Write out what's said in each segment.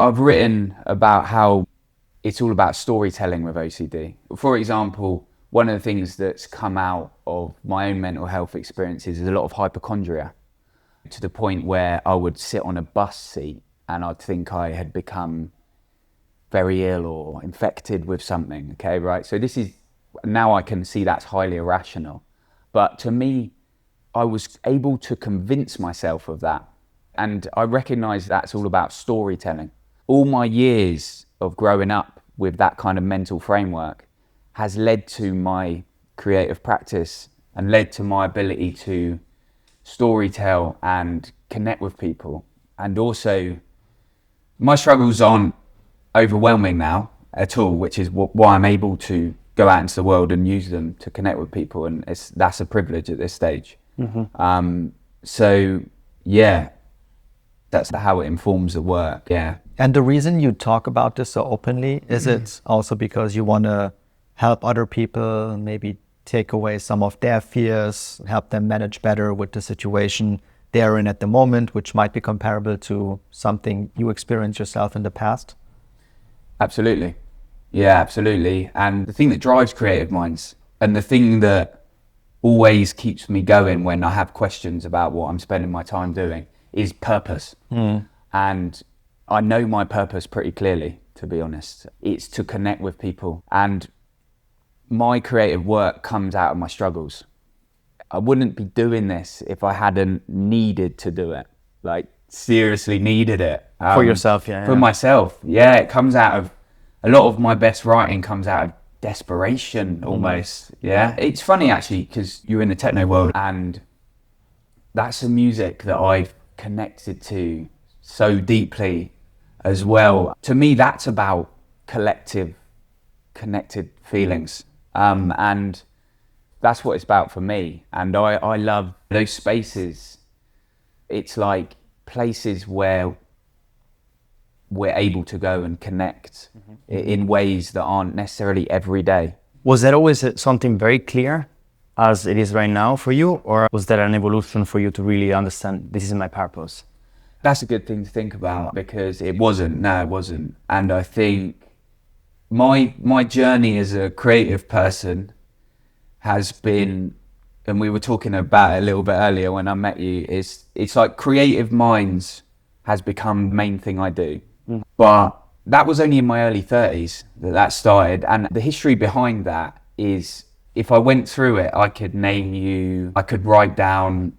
I've written about how it's all about storytelling with OCD. For example, one of the things that's come out of my own mental health experiences is a lot of hypochondria, to the point where I would sit on a bus seat and I'd think I had become very ill or infected with something, okay, right? So now I can see that's highly irrational. But to me, I was able to convince myself of that. And I recognize that's all about storytelling. All my years of growing up with that kind of mental framework has led to my creative practice and led to my ability to storytell and connect with people. And also, my struggles aren't overwhelming now at all, which is why I'm able to go out into the world and use them to connect with people. And that's a privilege at this stage. So, yeah, that's how it informs the work, yeah. And the reason you talk about this so openly, is it also because you want to help other people, maybe take away some of their fears, help them manage better with the situation they're in at the moment, which might be comparable to something you experienced yourself in the past? Absolutely. Yeah, absolutely. And the thing that drives creative minds, and the thing that always keeps me going when I have questions about what I'm spending my time doing, is purpose. And I know my purpose pretty clearly, to be honest. It's to connect with people. And my creative work comes out of my struggles. I wouldn't be doing this if I hadn't needed to do it. Like, seriously needed it. For yourself, yeah. For myself, yeah. It comes out of, a lot of my best writing comes out of desperation, almost, yeah. It's funny, actually, because you're in the techno world, and that's the music that I've connected to so deeply as well. To me, that's about connected feelings. And that's what it's about for me. And I love those spaces. It's like places where we're able to go and connect in ways that aren't necessarily every day. Was that always something very clear as it is right now for you? Or was that an evolution for you to really understand this is my purpose? That's a good thing to think about, because it wasn't. And I think my journey as a creative person has been, and we were talking about it a little bit earlier when I met you, it's like creative minds has become the main thing I do. But that was only in my early 30s that started. And the history behind that is, if I went through it, I could write down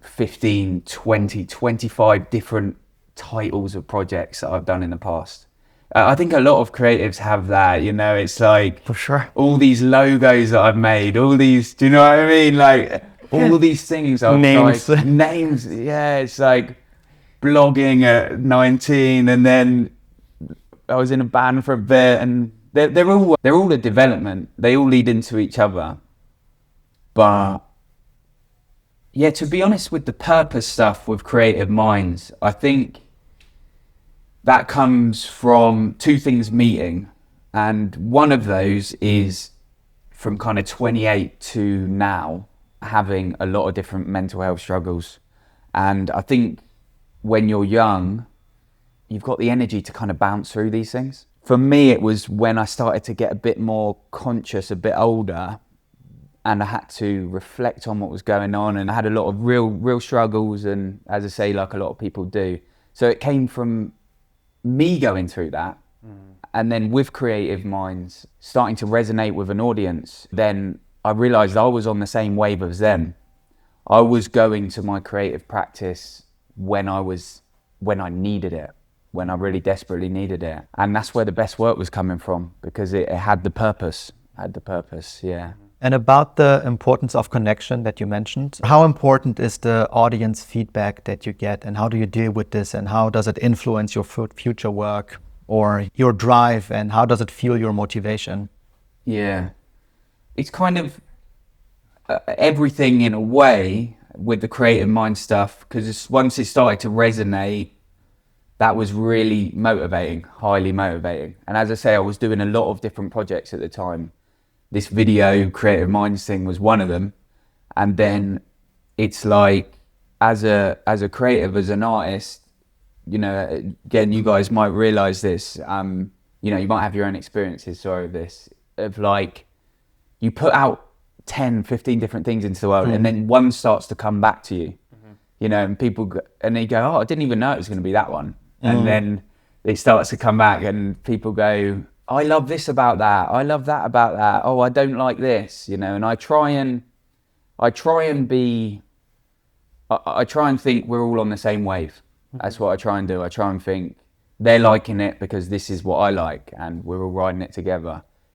15, 20, 25 different titles of projects that I've done in the past. I think a lot of creatives have that, it's like, for sure, all these logos that I've made, all these, do you know what I mean? Like, all these things I've tried. Names, yeah, it's like blogging at 19, and then I was in a band for a bit, and they're all a development. They all lead into each other. But yeah, to be honest, with the purpose stuff with creative minds, I think that comes from two things meeting. And one of those is from kind of 28 to now, having a lot of different mental health struggles. And I think when you're young, you've got the energy to kind of bounce through these things. For me, it was when I started to get a bit more conscious, a bit older, and I had to reflect on what was going on. And I had a lot of real struggles, and as I say, like a lot of people do. So it came from me going through that, and then with creative minds starting to resonate with an audience, then I realized I was on the same wave as them. I was going to my creative practice when I needed it, when I really desperately needed it. And that's where the best work was coming from, because it had the purpose, yeah. And about the importance of connection that you mentioned, how important is the audience feedback that you get, and how do you deal with this, and how does it influence your future work or your drive, and how does it fuel your motivation? Yeah, it's kind of everything in a way with the creative mind stuff, because once it started to resonate, that was really motivating, highly motivating. And as I say, I was doing a lot of different projects at the time. This video creative minds thing was one of them. And then it's like, as a creative, as an artist, you know, again, you guys might realize this, you know, you might have your own experiences, sorry, of this, of like, you put out 10, 15 different things into the world, and then one starts to come back to you, you know, and people go, and they go, oh, I didn't even know it was going to be that one. And then it starts to come back and people go, I love this about that. I love that about that. Oh, I don't like this, you know, and I try and think we're all on the same wave. That's what I try and do. I try and think they're liking it because this is what I like and we're all riding it together.